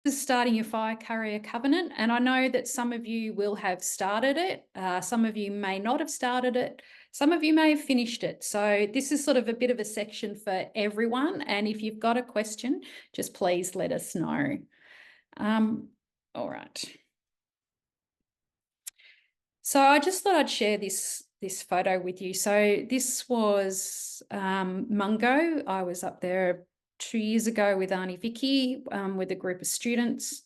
is starting your Fire Carrier Covenant, and I know that some of you will have started it. Some of you may not have started it. Some of you may have finished it. So this is sort of a bit of a section for everyone. And if you've got a question, just please let us know. All right. So I just thought I'd share this photo with you. So this was Mungo. I was up there 2 years ago with Auntie Vicky with a group of students.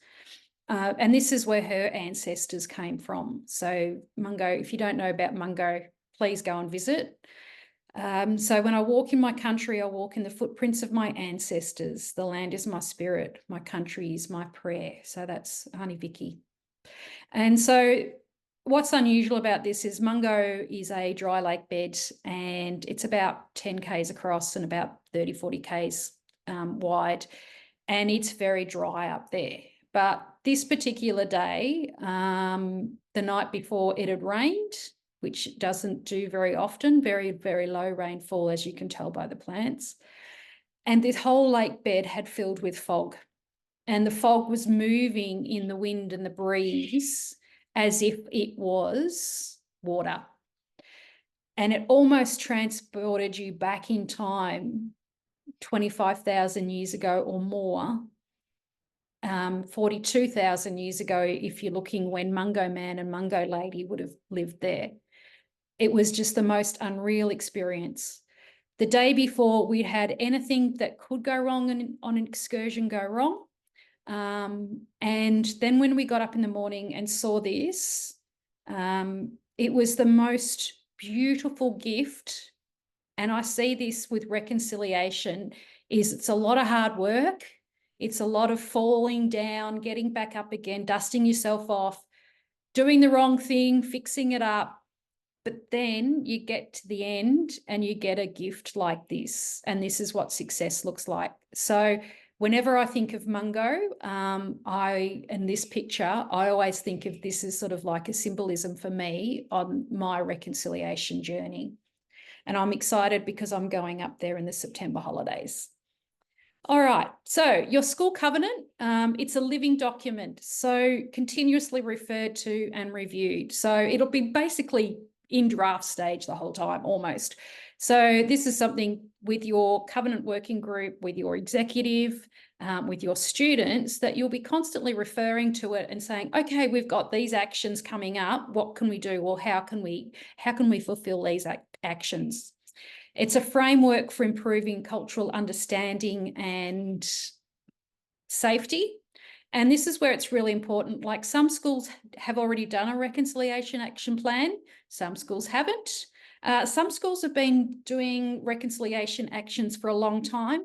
And this is where her ancestors came from. So Mungo, if you don't know about Mungo, please go and visit. So when I walk in my country, I walk in the footprints of my ancestors. The land is my spirit. My country is my prayer. So that's Auntie Vicky. And so what's unusual about this is Mungo is a dry lake bed, and it's about 10 k's across and about 30, 40 k's wide, and it's very dry up there. But this particular day, the night before, it had rained, which doesn't do very often, very, very low rainfall, as you can tell by the plants. And this whole lake bed had filled with fog, and the fog was moving in the wind and the breeze as if it was water. And it almost transported you back in time 25,000 years ago or more, 42,000 years ago, if you're looking when Mungo Man and Mungo Lady would have lived there. It was just the most unreal experience. The day before, we'd had anything that could go wrong on an excursion go wrong. And then when we got up in the morning and saw this, it was the most beautiful gift. And I see this with reconciliation, is it's a lot of hard work. It's a lot of falling down, getting back up again, dusting yourself off, doing the wrong thing, fixing it up. But then you get to the end and you get a gift like this. And this is what success looks like. So whenever I think of Mungo, in this picture, I always think of this as sort of like a symbolism for me on my reconciliation journey. And I'm excited because I'm going up there in the September holidays. All right, so your school covenant, it's a living document, so continuously referred to and reviewed. So it'll be basically in draft stage the whole time, almost. So this is something with your covenant working group, with your executive, with your students, that you'll be constantly referring to it and saying, okay, we've got these actions coming up. What can we do? Or how can we fulfill these actions? It's a framework for improving cultural understanding and safety. And this is where it's really important. Like, some schools have already done a reconciliation action plan. Some schools haven't. Some schools have been doing reconciliation actions for a long time,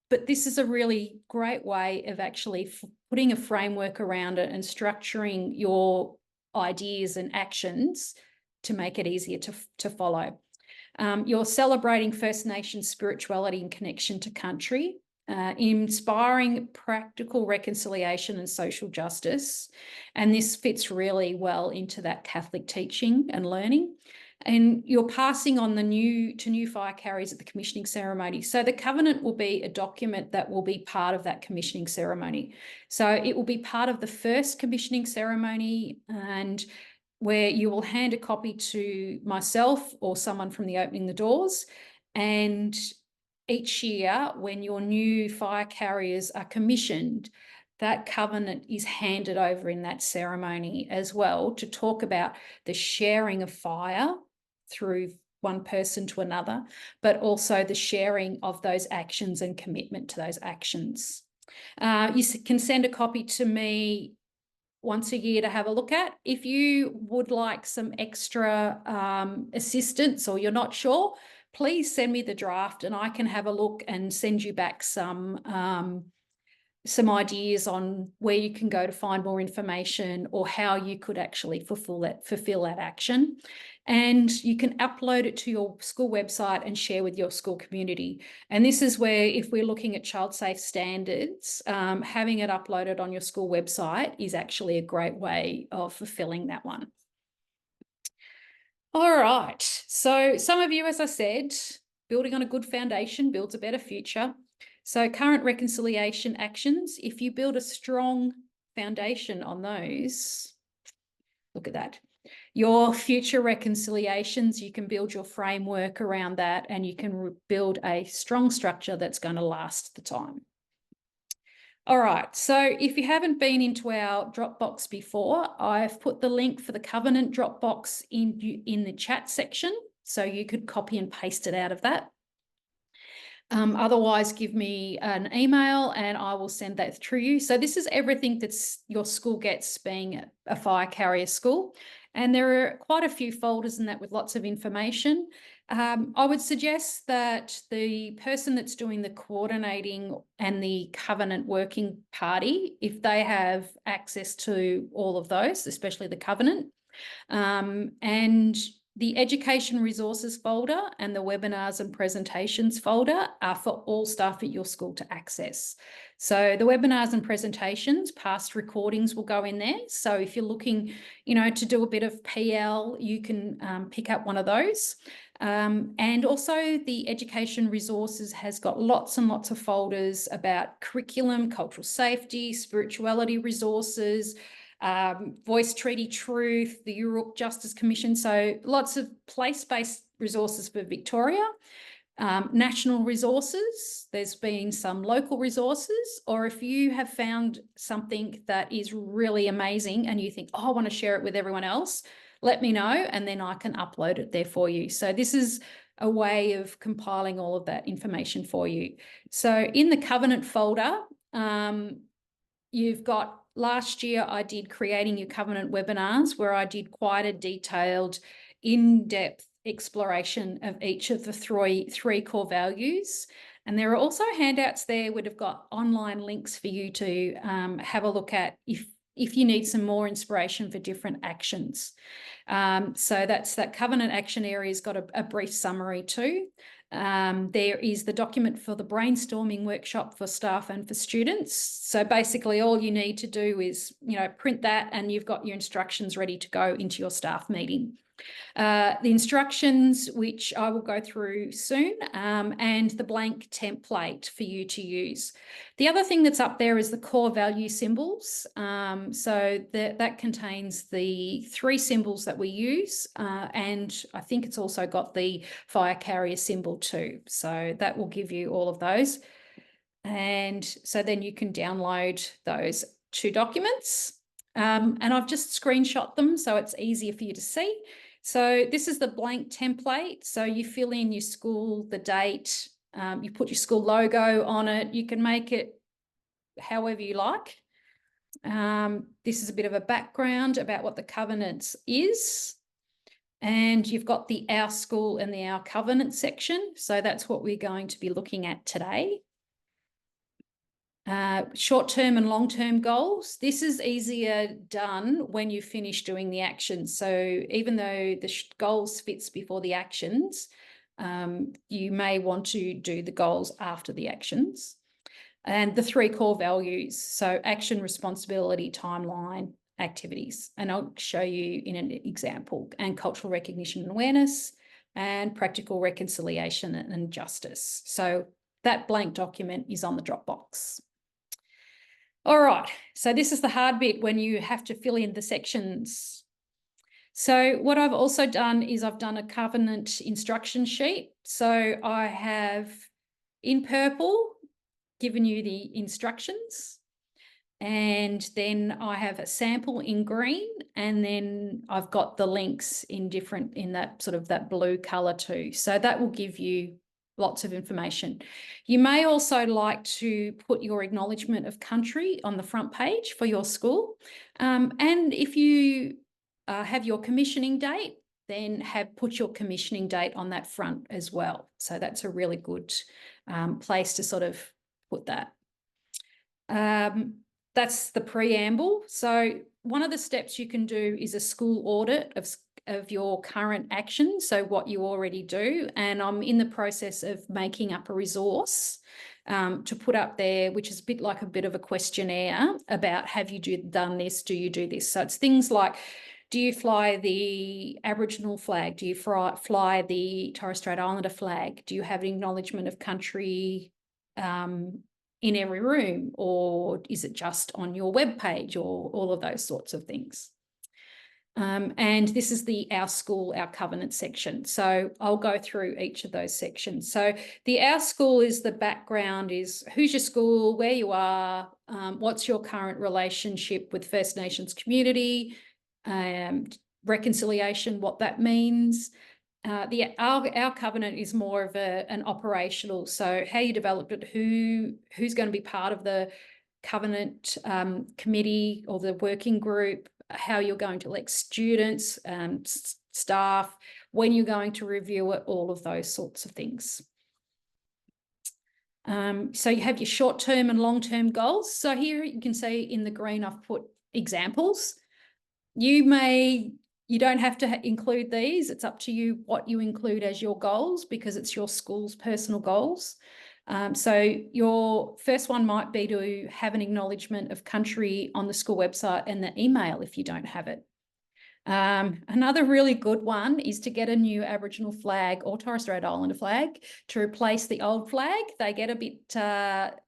but this is a really great way of actually putting a framework around it and structuring your ideas and actions to make it easier to follow. You're celebrating First Nations spirituality and connection to country, inspiring practical reconciliation and social justice. And this fits really well into that Catholic teaching and learning. And you're passing on to new fire carriers at the commissioning ceremony. So the covenant will be a document that will be part of that commissioning ceremony. So it will be part of the first commissioning ceremony, and where you will hand a copy to myself or someone from the Opening the Doors. And each year, when your new fire carriers are commissioned, that covenant is handed over in that ceremony as well, to talk about the sharing of fire through one person to another, but also the sharing of those actions and commitment to those actions. You can send a copy to me once a year to have a look at. If you would like some extra assistance, or you're not sure, please send me the draft and I can have a look and send you back some ideas on where you can go to find more information, or how you could actually fulfill that action. And you can upload it to your school website and share with your school community. And this is where, if we're looking at child safe standards, having it uploaded on your school website is actually a great way of fulfilling that one. All right, so some of you, as I said, building on a good foundation builds a better future. So current reconciliation actions, if you build a strong foundation on those, look at that. Your future reconciliations, you can build your framework around that, and you can build a strong structure that's going to last the time. All right, so if you haven't been into our Dropbox before, I've put the link for the Covenant Dropbox in the chat section, so you could copy and paste it out of that. Otherwise, give me an email and I will send that through you. So this is everything that's your school gets being a fire carrier school. And there are quite a few folders in that with lots of information. I would suggest that the person that's doing the coordinating and the Covenant working party, if they have access to all of those, especially the Covenant, and the education resources folder and the webinars and presentations folder are for all staff at your school to access. So the webinars and presentations, past recordings will go in there. So if you're looking, to do a bit of PL, you can pick up one of those. And also the education resources has got lots and lots of folders about curriculum, cultural safety, spirituality resources, Voice Treaty Truth, the Europe Justice Commission. So lots of place-based resources for Victoria, national resources. There's been some local resources, or if you have found something that is really amazing and you think, oh, I want to share it with everyone else, let me know and then I can upload it there for you. So this is a way of compiling all of that information for you. So in the Covenant folder, you've got, last year I did creating your Covenant webinars where I did quite a detailed, in-depth exploration of each of the three core values. And there are also handouts there would have got online links for you to have a look at if you need some more inspiration for different actions. So that's that Covenant action area has got a brief summary too. There is the document for the brainstorming workshop for staff and for students. So basically all you need to do is, print that and you've got your instructions ready to go into your staff meeting. The instructions, which I will go through soon, and the blank template for you to use. The other thing that's up there is the core value symbols. So that contains the 3 symbols that we use, and I think it's also got the fire carrier symbol too. So that will give you all of those. And so then you can download those 2 documents. And I've just screenshot them so it's easier for you to see. So this is the blank template. So you fill in your school, the date, you put your school logo on it. You can make it however you like. This is a bit of a background about what the Covenant is. And you've got the Our School and the Our Covenant section. So that's what we're going to be looking at today. Short-term and long-term goals. This is easier done when you finish doing the actions. So even though the goals fits before the actions, you may want to do the goals after the actions. And the 3 core values. So action, responsibility, timeline, activities. And I'll show you in an example. And cultural recognition and awareness, and practical reconciliation and justice. So that blank document is on the Dropbox. All right, so this is the hard bit when you have to fill in the sections. So what I've also done is I've done a Covenant instruction sheet. So I have in purple given you the instructions, and then I have a sample in green, and then I've got the links in that sort of that blue color too. So that will give you lots of information. You may also like to put your acknowledgement of country on the front page for your school. And if you have your commissioning date, then put your commissioning date on that front as well. So that's a really good place to sort of put that. That's the preamble. So one of the steps you can do is a school audit of your current actions, so what you already do. And I'm in the process of making up a resource to put up there, which is a bit of a questionnaire about have you done this, do you do this? So it's things like, Do you fly the Aboriginal flag? Do you fly the Torres Strait Islander flag? Do you have an acknowledgement of country in every room, or is it just on your web page, or all of those sorts of things? And this is the Our School, Our Covenant section. So I'll go through each of those sections. So the Our School is the background, is who's your school, where you are, what's your current relationship with First Nations community, reconciliation, what that means. Our covenant is more of an operational, so how you developed it, who's going to be part of the covenant committee or the working group, how you're going to elect students, staff, when you're going to review it, all of those sorts of things. So you have your short-term and long-term goals. So here you can see in the green I've put examples. You don't have to include these. It's up to you what you include as your goals, because it's your school's personal goals. So your first one might be to have an acknowledgement of country on the school website and the email if you don't have it. Another really good one is to get a new Aboriginal flag or Torres Strait Islander flag to replace the old flag. They get a bit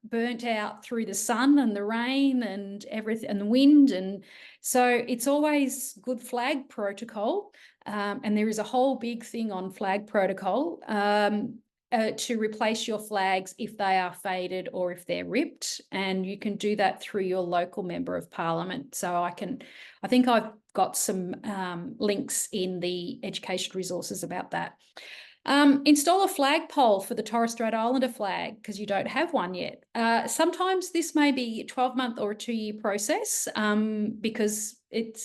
burnt out through the sun and the rain and everything and the wind, and so it's always good flag protocol. And there is a whole big thing on flag protocol to replace your flags if they are faded or if they're ripped, and you can do that through your local member of parliament. So I think I've got some links in the education resources about that. Install a flagpole for the Torres Strait Islander flag because you don't have one yet. Sometimes this may be a 12-month or a 2-year process because it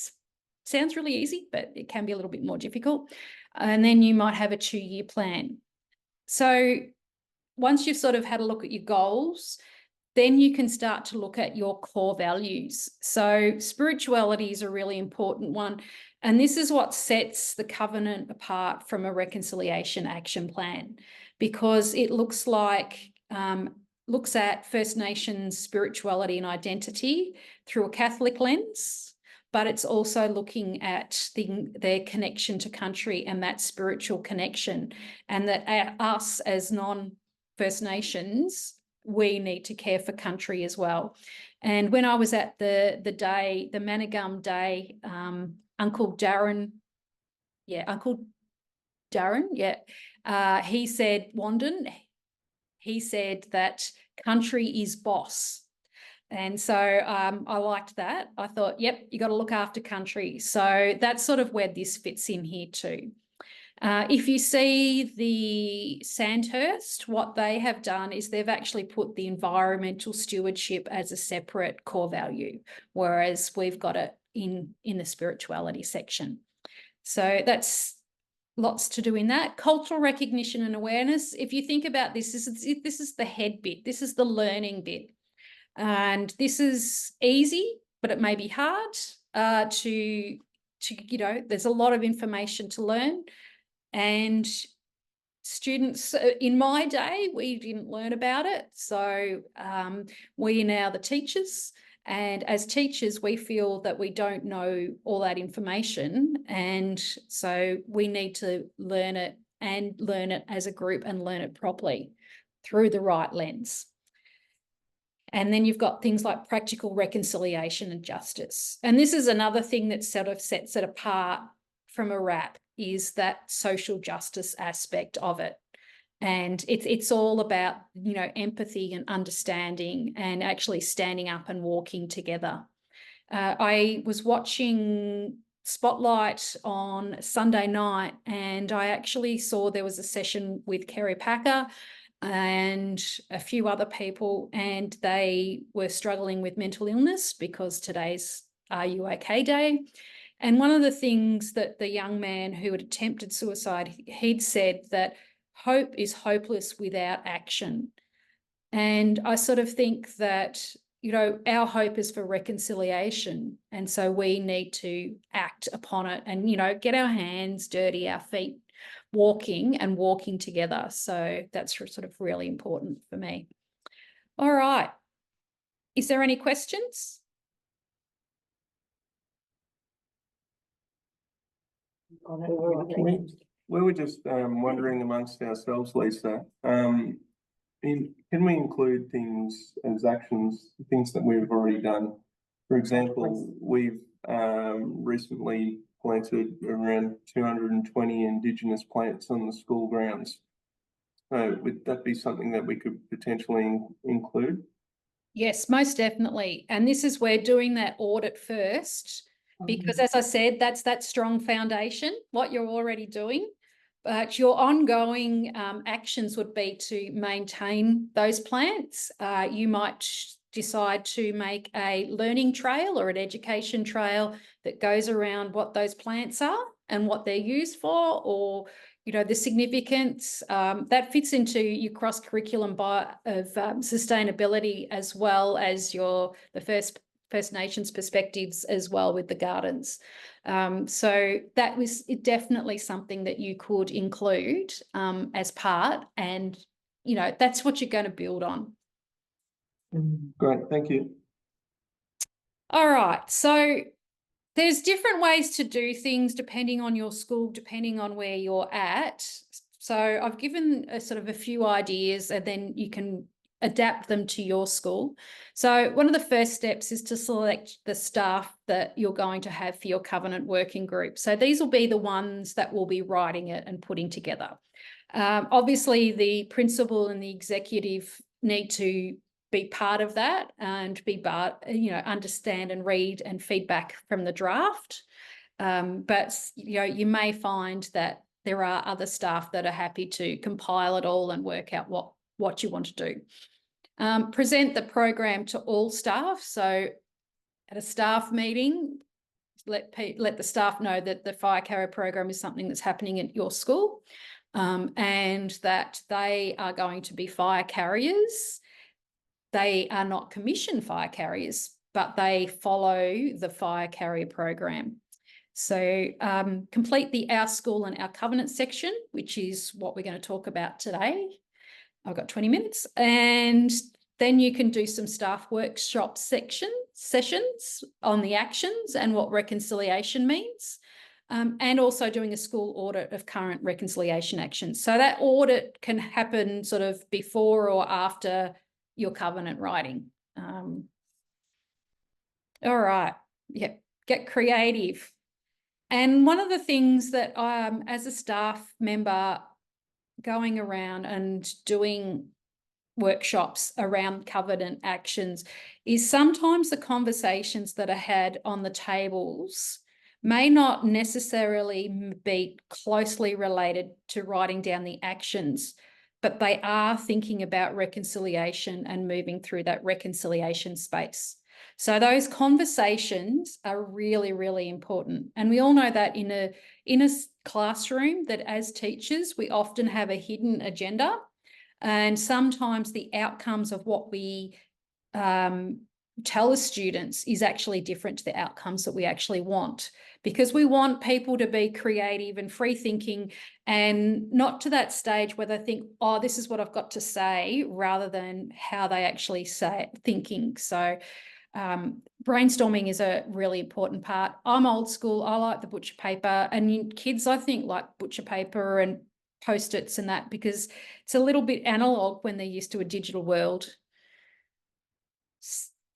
sounds really easy, but it can be a little bit more difficult. And then you might have a 2-year plan. So once you've sort of had a look at your goals, then you can start to look at your core values. So spirituality is a really important one. And this is what sets the covenant apart from a reconciliation action plan, because it looks at First Nations spirituality and identity through a Catholic lens, but it's also looking at their connection to country and that spiritual connection, and that us as non-First Nations, we need to care for country as well. And when I was at the Manigum Day, Uncle Darren, he said, Wandin, he said that country is boss. And so I liked that. I thought, yep, you got to look after country. So that's sort of where this fits in here too. If you see the Sandhurst, what they have done is they've actually put the environmental stewardship as a separate core value, whereas we've got it in the spirituality section. So that's lots to do in that. Cultural recognition and awareness. If you think about this is the head bit. This is the learning bit. And this is easy, but it may be hard to there's a lot of information to learn. And students, in my day, we didn't learn about it. So we are now the teachers. And as teachers, we feel that we don't know all that information. And so we need to learn it as a group and learn it properly through the right lens. And then you've got things like practical reconciliation and justice. And this is another thing that sort of sets it apart from a RAP, is that social justice aspect of it. And it's all about, empathy and understanding and actually standing up and walking together. I was watching Spotlight on Sunday night, and I actually saw there was a session with Kerry Packer and a few other people, and they were struggling with mental illness because today's Are You OK Day. And one of the things that the young man who had attempted suicide, he'd said that hope is hopeless without action. And I sort of think that, our hope is for reconciliation. And so we need to act upon it and, get our hands dirty, our feet walking together. So that's sort of really important for me. All right. Is there any questions? on it. We were just wondering amongst ourselves, Lisa, can we include things as actions, things that we've already done? For example, we've recently planted around 220 Indigenous plants on the school grounds. Would that be something that we could potentially include? Yes, most definitely. And this is where doing that audit first, because as I said, that's that strong foundation, what you're already doing. But your ongoing actions would be to maintain those plants. You might decide to make a learning trail or an education trail that goes around what those plants are and what they're used for, or the significance that fits into your cross-curriculum of sustainability, as well as the First Nations perspectives as well with the gardens. So that was definitely something that you could include as part, and that's what you're going to build on. Great, thank you. All right, so there's different ways to do things depending on your school, depending on where you're at. So I've given a few ideas, and then you can adapt them to your school. So one of the first steps is to select the staff that you're going to have for your covenant working group. So these will be the ones that will be writing it and putting together. Obviously, the principal and the executive need to be part of that and understand and read and feedback from the draft. But you may find that there are other staff that are happy to compile it all and work out what you want to do. Present the program to all staff. So at a staff meeting, let the staff know that the fire carrier program is something that's happening at your school, and that they are going to be fire carriers. They are not commissioned fire carriers, but they follow the fire carrier program. So complete the Our School and Our Covenant section, which is what we're going to talk about today. I've got 20 minutes, and then you can do some staff workshop sessions on the actions and what reconciliation means, and also doing a school audit of current reconciliation actions. So that audit can happen sort of before or after your covenant writing. All right, yeah, get creative. And one of the things that as a staff member, going around and doing workshops around covenant actions is sometimes the conversations that are had on the tables may not necessarily be closely related to writing down the actions, but they are thinking about reconciliation and moving through that reconciliation space. So those conversations are really, really important. And we all know that in a classroom, that as teachers, we often have a hidden agenda. And sometimes the outcomes of what we tell the students is actually different to the outcomes that we actually want, because we want people to be creative and free thinking, and not to that stage where they think, oh, this is what I've got to say, rather than how they actually say it, thinking. So brainstorming is a really important part. I'm old school. I like the butcher paper, and kids, I think, like butcher paper and Post-its and that, because it's a little bit analog when they're used to a digital world.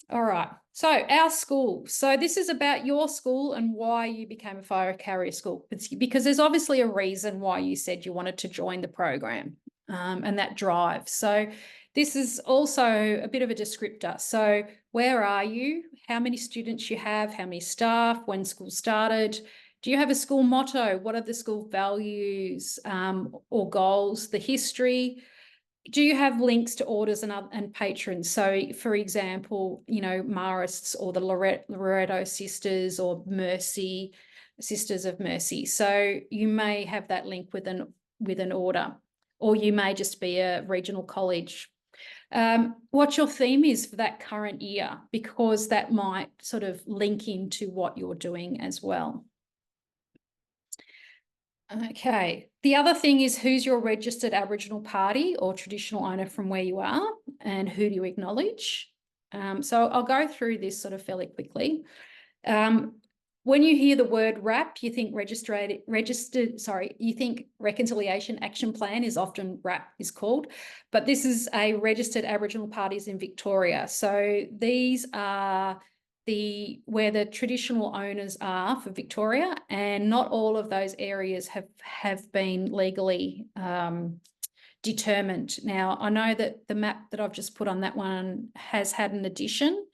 All right, so our school. So this is about your school and why you became a fire carrier school. It's because there's obviously a reason why you said you wanted to join the program, and that drive. So this is also a bit of a descriptor. So where are you? How many students you have? How many staff? When school started? Do you have a school motto? What are the school values or goals? The history. Do you have links to orders and patrons? So, for example, Marists or the Loretto Sisters or Mercy, Sisters of Mercy. So you may have that link with an order, or you may just be a regional college. What your theme is for that current year, because that might sort of link into what you're doing as well. Okay, the other thing is, who's your registered Aboriginal party or traditional owner from where you are, and who do you acknowledge? So I'll go through this sort of fairly quickly. When you hear the word RAP, you think you think Reconciliation Action Plan is often RAP is called, but this is a registered Aboriginal parties in Victoria. So these are where the traditional owners are for Victoria, and not all of those areas have been legally determined. Now, I know that the map that I've just put on that one has had an addition.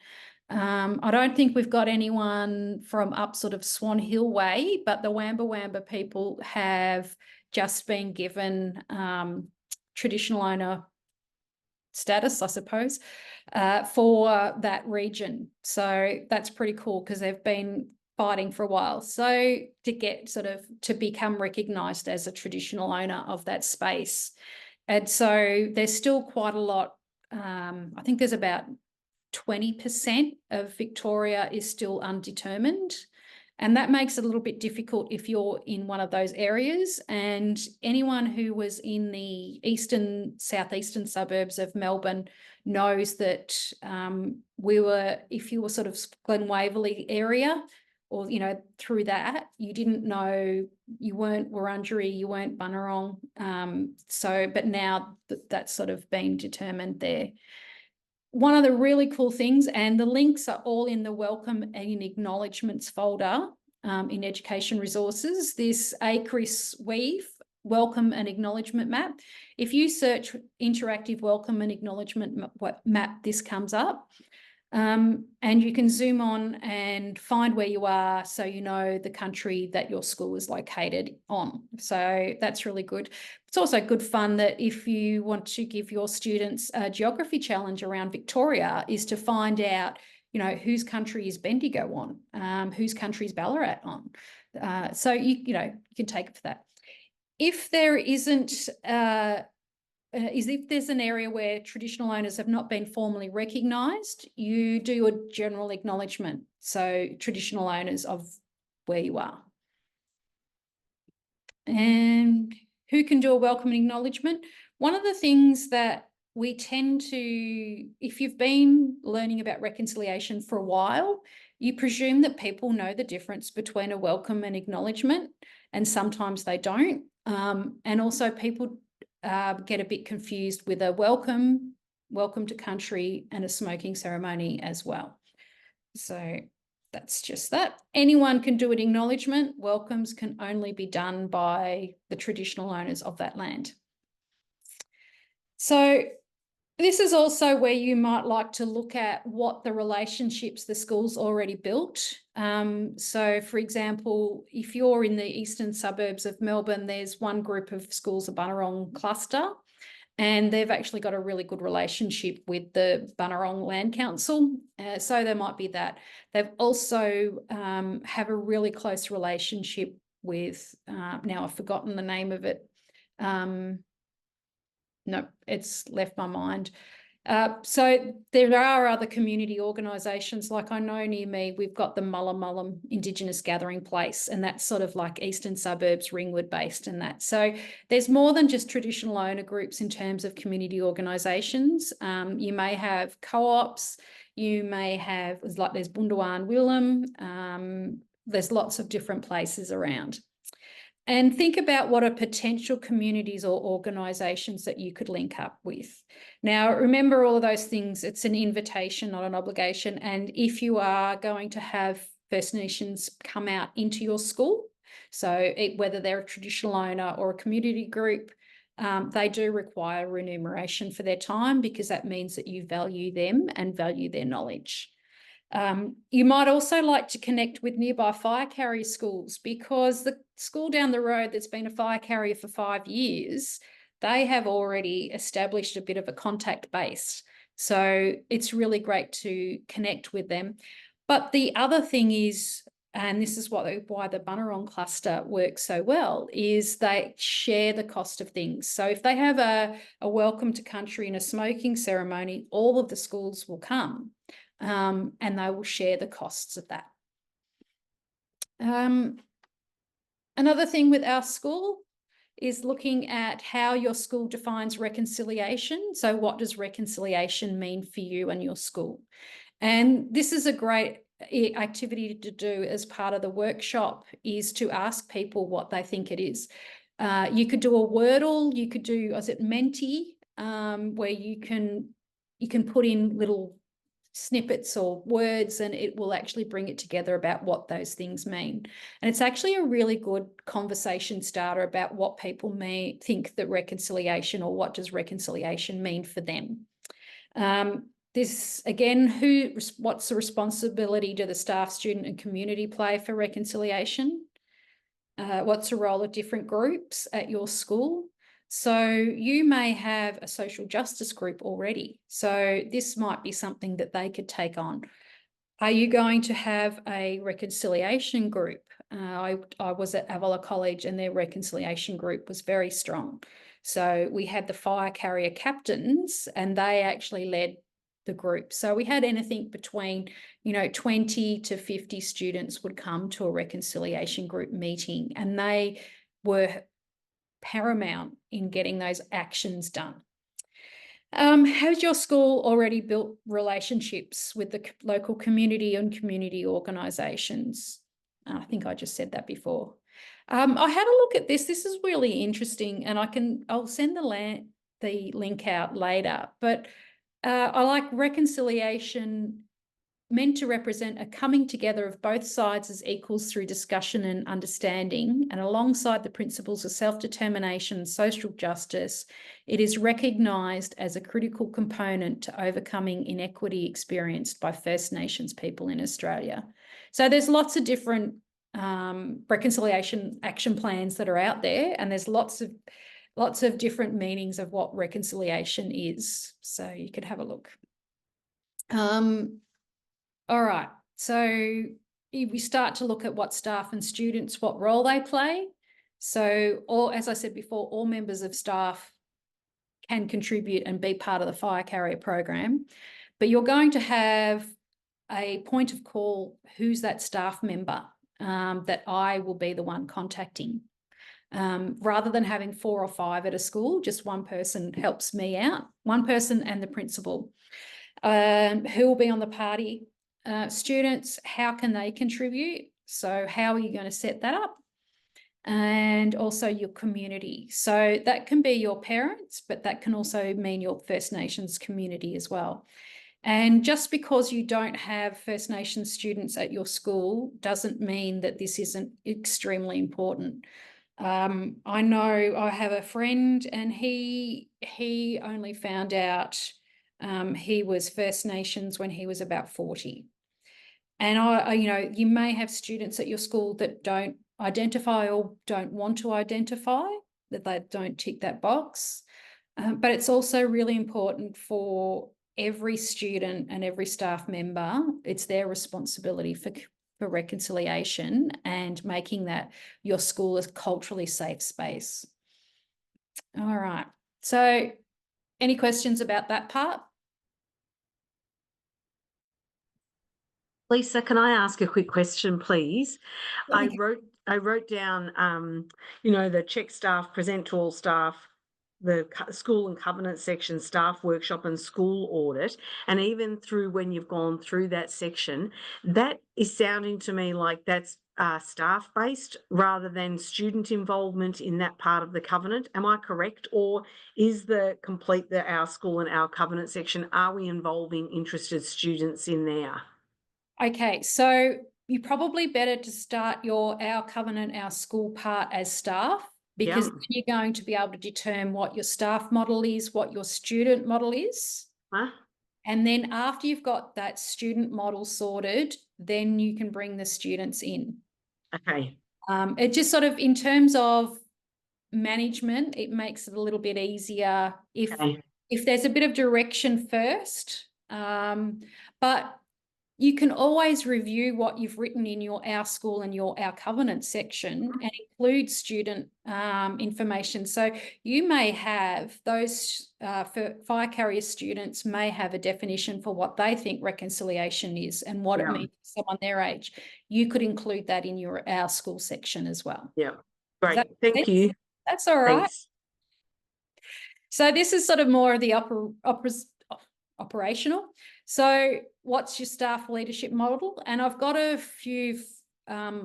I don't think we've got anyone from up sort of Swan Hill way, but the Wamba Wamba people have just been given traditional owner status, I suppose, for that region. So that's pretty cool because they've been fighting for a while. So to get to become recognised as a traditional owner of that space. And so there's still quite a lot. I think there's about 20% of Victoria is still undetermined. And that makes it a little bit difficult if you're in one of those areas. And anyone who was in the southeastern suburbs of Melbourne knows that if you were sort of Glen Waverley area, or, through that, you didn't know, you weren't Wurundjeri, you weren't Bunurong. But now that's sort of been determined there. One of the really cool things, and the links are all in the Welcome and Acknowledgements folder in Education Resources, this ACRIS Weave Welcome and Acknowledgement Map. If you search Interactive Welcome and Acknowledgement Map, this comes up. And you can zoom on and find where you are so you know the country that your school is located on. So that's really good. It's also good fun that if you want to give your students a geography challenge around Victoria is to find out, whose country is Bendigo on, whose country is Ballarat on. So you can take it for that. If there isn't if there's an area where traditional owners have not been formally recognised, you do a general acknowledgement. So traditional owners of where you are. And who can do a welcome and acknowledgement? One of the things that we tend to, if you've been learning about reconciliation for a while, you presume that people know the difference between a welcome and acknowledgement, and sometimes they don't. And also people get a bit confused with a welcome to country, and a smoking ceremony as well. So that's just that. Anyone can do an acknowledgement. Welcomes can only be done by the traditional owners of that land. So this is also where you might like to look at what the relationships the school's already built. So, for example, if you're in the eastern suburbs of Melbourne, there's one group of schools, a Bunurong cluster, and they've actually got a really good relationship with the Bunurong Land Council. So there might be that. They've also have a really close relationship with, now I've forgotten the name of it. No, it's left my mind. So there are other community organisations, like I know near me, we've got the Mulla Mullam Indigenous Gathering Place, and that's sort of like eastern suburbs, Ringwood based and that. So there's more than just traditional owner groups in terms of community organisations. You may have co-ops, you may have, there's Bundawan Willem, there's lots of different places around. And think about what are potential communities or organisations that you could link up with. Now, remember all of those things, it's an invitation, not an obligation. And if you are going to have First Nations come out into your school, so whether they're a traditional owner or a community group, they do require remuneration for their time, because that means that you value them and value their knowledge. You might also like to connect with nearby fire carrier schools, because the school down the road that's been a fire carrier for 5 years, they have already established a bit of a contact base. So it's really great to connect with them. But the other thing is, and this is why the Bunurong cluster works so well, is they share the cost of things. So if they have a welcome to country and a smoking ceremony, all of the schools will come. And they will share the costs of that. Another thing with our school is looking at how your school defines reconciliation. So what does reconciliation mean for you and your school? And this is a great activity to do as part of the workshop is to ask people what they think it is. You could do a Wordle, you could do, is it Menti, where you can put in little snippets or words and it will actually bring it together about what those things mean. And it's actually a really good conversation starter about what people may think that reconciliation, or what does reconciliation mean for them. This again, what's the responsibility do the staff, student and community play for reconciliation? What's the role of different groups at your school? So you may have a social justice group already. So this might be something that they could take on. Are you going to have a reconciliation group? I was at Avila College and their reconciliation group was very strong. So we had the fire carrier captains and they actually led the group. So we had anything between, 20 to 50 students would come to a reconciliation group meeting, and they were paramount in getting those actions done. Has your school already built relationships with the local community and community organisations? I think I just said that before. I had a look at this. This is really interesting, and I'll send the link out later. But I like reconciliation meant to represent a coming together of both sides as equals through discussion and understanding, and alongside the principles of self-determination and social justice, it is recognised as a critical component to overcoming inequity experienced by First Nations people in Australia. So there's lots of different reconciliation action plans that are out there, and there's lots of different meanings of what reconciliation is. So you could have a look. All right, so if we start to look at what staff and students, what role they play. So, as I said before, all members of staff can contribute and be part of the fire carrier program, but you're going to have a point of call, who's that staff member that I will be the one contacting. Rather than having 4 or 5 at a school, just one person helps me out, one person and the principal. Who will be on the party? Students, how can they contribute? So how are you going to set that up? And also your community. So that can be your parents, but that can also mean your First Nations community as well. And just because you don't have First Nations students at your school doesn't mean that this isn't extremely important. I know I have a friend and he only found out he was First Nations when he was about 40. And you may have students at your school that don't identify or don't want to identify, that they don't tick that box. But it's also really important for every student and every staff member. It's their responsibility for reconciliation and making that your school a culturally safe space. All right. So any questions about that part? Lisa, can I ask a quick question, please? I wrote down, the check staff, present to all staff, the school and covenant section, staff workshop and school audit, and even through when you've gone through that section, that is sounding to me like that's staff-based rather than student involvement in that part of the covenant. Am I correct? Or is our school and our covenant section, are we involving interested students in there? Okay, so you're probably better to start our covenant, our school part as staff, because then you're going to be able to determine what your staff model is, what your student model is. And then after you've got that student model sorted, then you can bring the students in. Okay. It just sort of, in terms of management, it makes it a little bit easier if there's a bit of direction first. But you can always review what you've written in our school and our covenant section and include student information. So you may have those fire carrier students may have a definition for what they think reconciliation is and what it means to someone their age. You could include that in our school section as well. Yeah, great. Thank you. That's all right. Thanks. So this is sort of more of the operational. So what's your staff leadership model? And I've got a few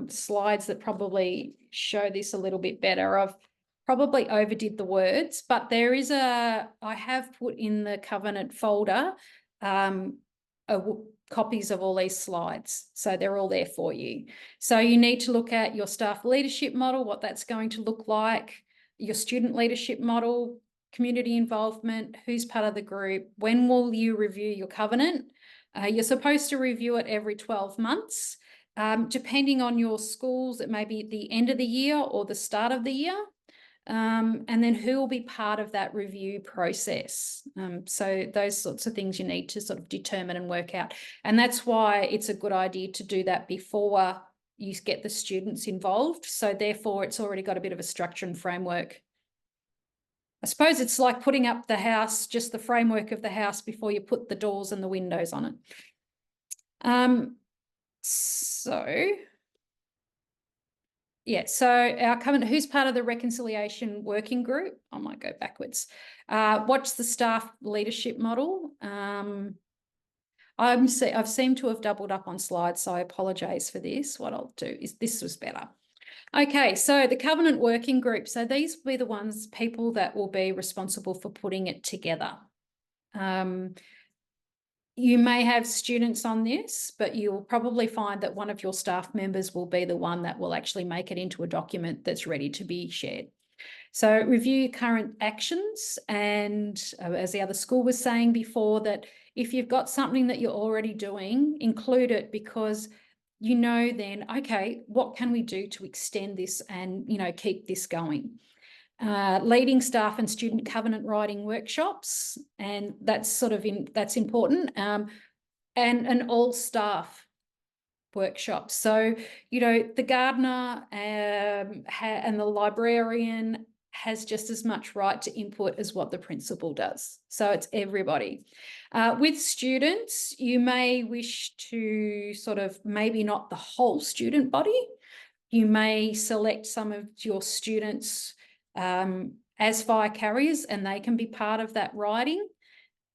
slides that probably show this a little bit better. I've probably overdid the words, but I have put in the covenant folder copies of all these slides. So they're all there for you. So you need to look at your staff leadership model, what that's going to look like, your student leadership model, community involvement, who's part of the group, when will you review your covenant? You're supposed to review it every 12 months. Depending on your schools, it may be at the end of the year or the start of the year. And then who will be part of that review process. So those sorts of things you need to sort of determine and work out. And that's why it's a good idea to do that before you get the students involved. So therefore, it's already got a bit of a structure and framework. I suppose it's like putting up the house, just the framework of the house before you put the doors and the windows on it. So our covenant, who's part of the reconciliation working group? I might go backwards. What's the staff leadership model? I've seemed to have doubled up on slides, so I apologise for this. What I'll do is this was better. Okay, so the covenant working group. So these will be the people that will be responsible for putting it together. You may have students on this, but you'll probably find that one of your staff members will be the one that will actually make it into a document that's ready to be shared. So review current actions, and as the other school was saying before, that if you've got something that you're already doing, include it, because you know then, okay, what can we do to extend this and, you know, keep this going? Leading staff and student covenant writing workshops, and that's that's important, and an all staff workshop. So, you know, the gardener and the librarian has just as much right to input as what the principal does. So it's everybody. With students, you may wish to sort of, maybe not the whole student body. You may select some of your students as fire carriers, and they can be part of that writing.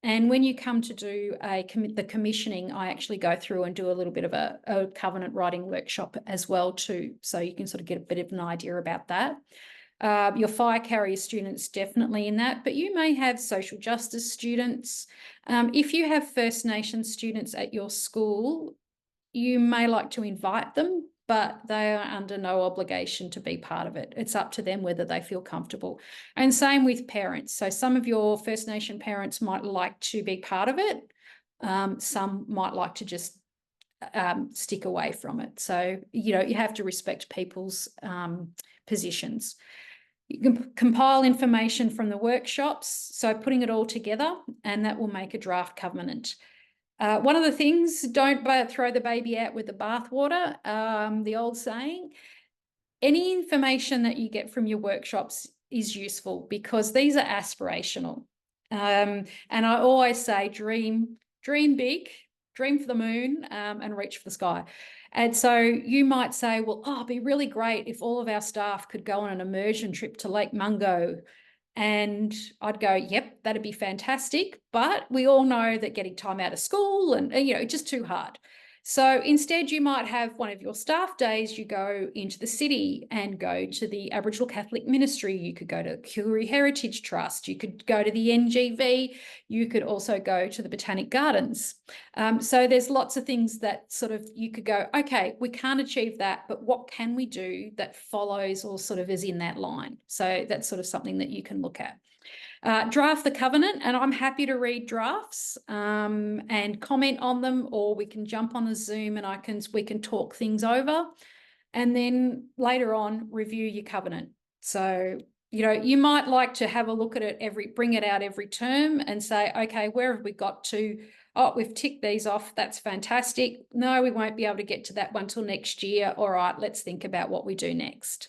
And when you come to do the commissioning, I actually go through and do a little bit of a covenant writing workshop as well too, so you can sort of get a bit of an idea about that. Your fire carrier students definitely in that, but you may have social justice students. If you have First Nations students at your school, you may like to invite them, but they are under no obligation to be part of it. It's up to them whether they feel comfortable. And same with parents. So some of your First Nation parents might like to be part of it. Some might like to just stick away from it. So, you know, you have to respect people's positions. You can compile information from the workshops, so putting it all together, and that will make a draft covenant. One of the things, don't throw the baby out with the bathwater, the old saying. Any information that you get from your workshops is useful, because these are aspirational. And I always say dream big, dream for the moon, and reach for the sky. And so you might say, well, it'd be really great if all of our staff could go on an immersion trip to Lake Mungo. And I'd go, yep, that'd be fantastic. But we all know that getting time out of school and, you know, just too hard. So instead, you might have one of your staff days, you go into the city and go to the Aboriginal Catholic Ministry. You could go to Koori Heritage Trust. You could go to the NGV. You could also go to the Botanic Gardens. So there's lots of things that sort of you could go, okay, we can't achieve that, but what can we do that follows or sort of is in that line? So that's sort of something that you can look at. Draft the covenant, and I'm happy to read drafts and comment on them, or we can jump on a Zoom and we can talk things over, and then later on review your covenant. So, you know, you might like to have a look at it bring it out every term and say, okay, where have we got to? Oh, we've ticked these off. That's fantastic. No, we won't be able to get to that one till next year. All right, let's think about what we do next.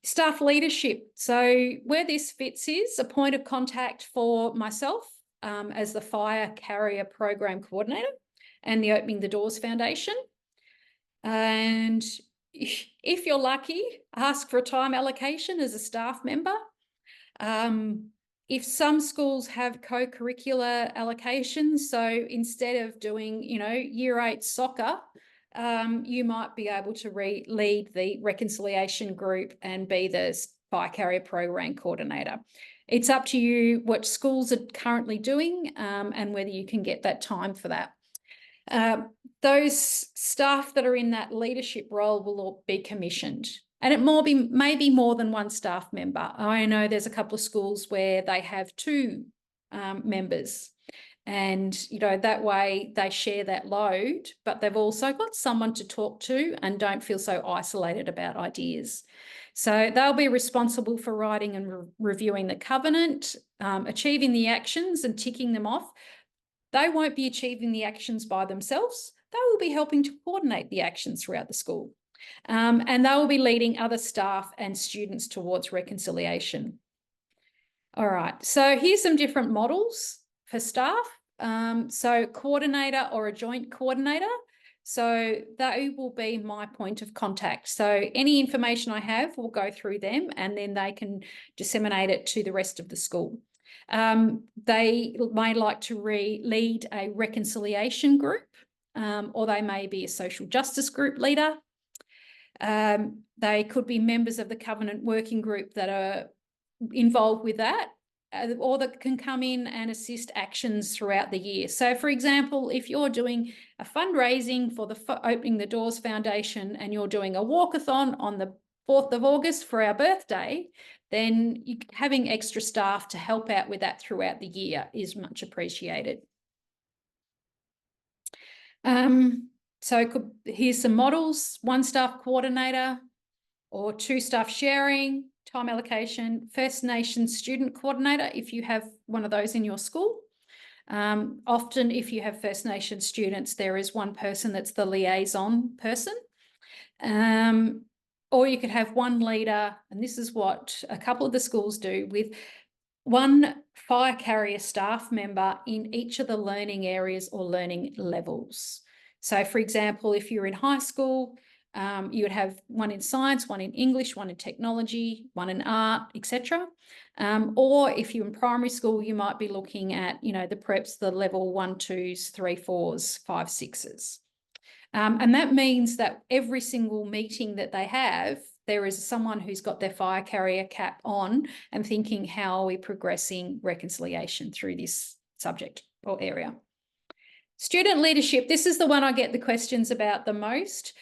Staff leadership. So where this fits is a point of contact for myself as the Fire Carrier Program Coordinator and the Opening the Doors Foundation. And if you're lucky, ask for a time allocation as a staff member. if some schools have co-curricular allocations, so instead of doing, year 8 soccer, you might be able to lead the reconciliation group and be the fire carrier program coordinator. It's up to you what schools are currently doing and whether you can get that time for that. Those staff that are in that leadership role will all be commissioned. And it may be more than one staff member. I know there's a couple of schools where they have 2 members, and that way they share that load, but they've also got someone to talk to and don't feel so isolated about ideas. So they'll be responsible for writing and reviewing the covenant, achieving the actions and ticking them off. They won't be achieving the actions by themselves. They will be helping to coordinate the actions throughout the school. And they will be leading other staff and students towards reconciliation. All right, so here's some different models for staff. So coordinator or a joint coordinator. So they will be my point of contact. So any information I have will go through them, and then they can disseminate it to the rest of the school. They may like to lead a reconciliation group, or they may be a social justice group leader. They could be members of the Covenant working group that are involved with that, or that can come in and assist actions throughout the year. So, for example, if you're doing a fundraising for the Opening the Doors Foundation and you're doing a walkathon on the 4th of August for our birthday, then having extra staff to help out with that throughout the year is much appreciated. So here's some models: 1 staff coordinator or 2 staff sharing, time allocation, First Nations student coordinator if you have one of those in your school. Often if you have First Nations students, there is one person that's the liaison person. Or you could have 1 leader, and this is what a couple of the schools do, with 1 fire carrier staff member in each of the learning areas or learning levels. So, for example, if you're in high school, you would have 1 in science, 1 in English, 1 in technology, 1 in art, etc. Or if you're in primary school, you might be looking at, the preps, the level 1, 2s, 3, 4s, 5, 6s. And that means that every single meeting that they have, there is someone who's got their fire carrier cap on and thinking, how are we progressing reconciliation through this subject or area? Student leadership, this is the one I get the questions about the most.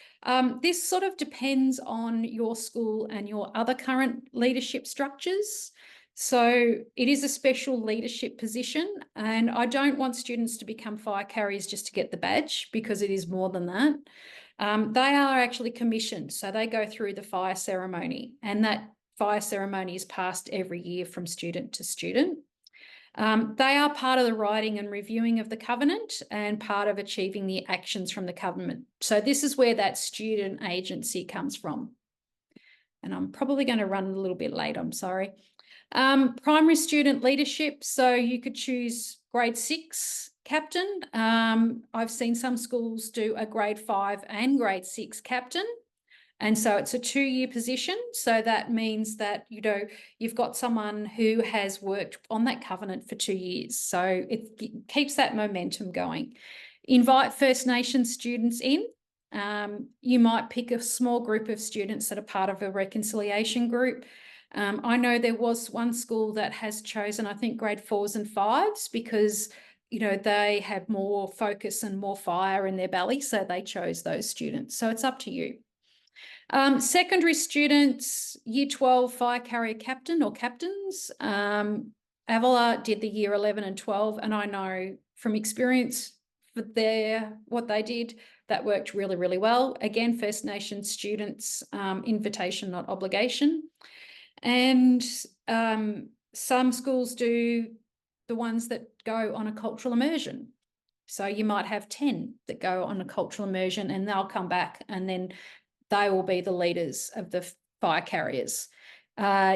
This sort of depends on your school and your other current leadership structures. So it is a special leadership position, and I don't want students to become fire carriers just to get the badge, because it is more than that. They are actually commissioned, so they go through the fire ceremony, and that fire ceremony is passed every year from student to student. They are part of the writing and reviewing of the covenant and part of achieving the actions from the covenant. So this is where that student agency comes from. And I'm probably going to run a little bit late, I'm sorry. Primary student leadership. So you could choose grade 6 captain. I've seen some schools do a grade 5 and grade 6 captain. And so it's a 2-year position. So that means that, you've got someone who has worked on that covenant for 2 years. So it keeps that momentum going. Invite First Nations students in. You might pick a small group of students that are part of a reconciliation group. I know there was one school that has chosen, I think, grade 4s and 5s because, they had more focus and more fire in their belly. So they chose those students. So it's up to you. Secondary students, year 12 fire carrier captain or captains. Avila did the year 11 and 12, and I know from experience for what they did, that worked really, really well. Again, First Nations students, invitation, not obligation. And some schools do the ones that go on a cultural immersion. So you might have 10 that go on a cultural immersion, and they'll come back, and then they will be the leaders of the fire carriers.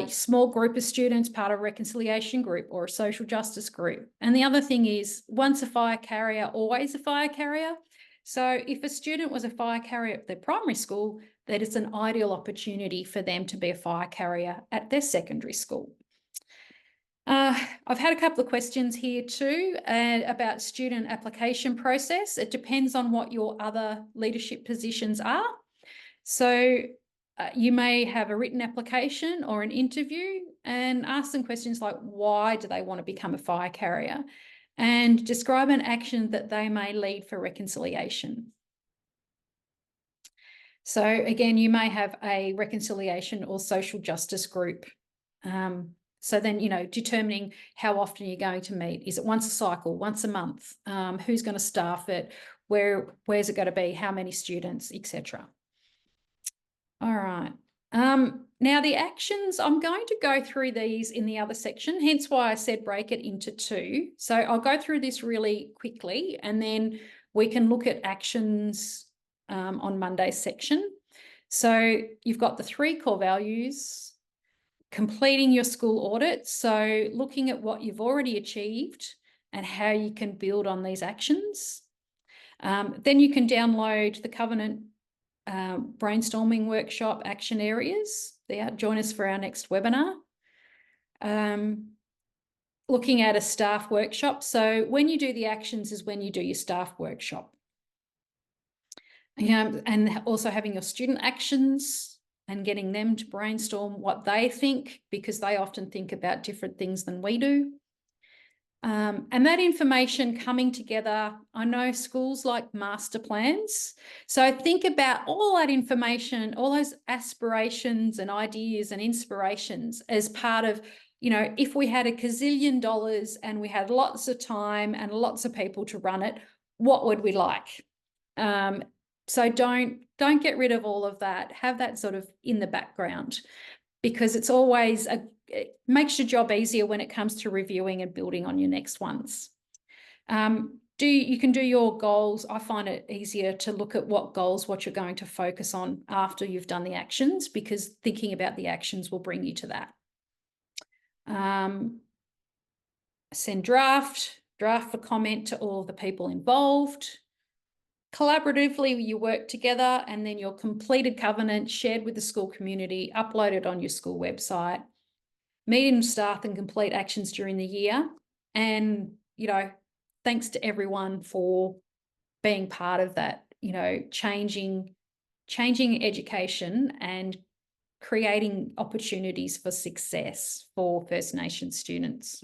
Small group of students, part of a reconciliation group or a social justice group. And the other thing is, once a fire carrier, always a fire carrier. So if a student was a fire carrier at their primary school, that is an ideal opportunity for them to be a fire carrier at their secondary school. I've had a couple of questions here too about student application process. It depends on what your other leadership positions are. So you may have a written application or an interview and ask them questions like, why do they want to become a fire carrier? And describe an action that they may lead for reconciliation. So again, you may have a reconciliation or social justice group. So then, determining how often you're going to meet. Is it once a cycle, once a month? Who's going to staff it? Where's it going to be? How many students, etc. All right. Now the actions, I'm going to go through these in the other section, hence why I said break it into two. So I'll go through this really quickly and then we can look at actions on Monday's section. So you've got the 3 core values, completing your school audit. So looking at what you've already achieved and how you can build on these actions. Then you can download the Covenant brainstorming workshop action areas. Join us for our next webinar. Looking at a staff workshop. So when you do the actions is when you do your staff workshop. And also having your student actions and getting them to brainstorm what they think, because they often think about different things than we do. And that information coming together, I know schools like master plans. So think about all that information, all those aspirations and ideas and inspirations as part of, if we had $1 gazillion and we had lots of time and lots of people to run it, what would we like? So don't get rid of all of that. Have that sort of in the background, because it's always it makes your job easier when it comes to reviewing and building on your next ones. You can do your goals. I find it easier to look at what you're going to focus on after you've done the actions, because thinking about the actions will bring you to that. Send draft for comment to all of the people involved. Collaboratively, you work together, and then your completed covenant shared with the school community, uploaded on your school website. Meeting staff and complete actions during the year. And, thanks to everyone for being part of that, changing education and creating opportunities for success for First Nations students.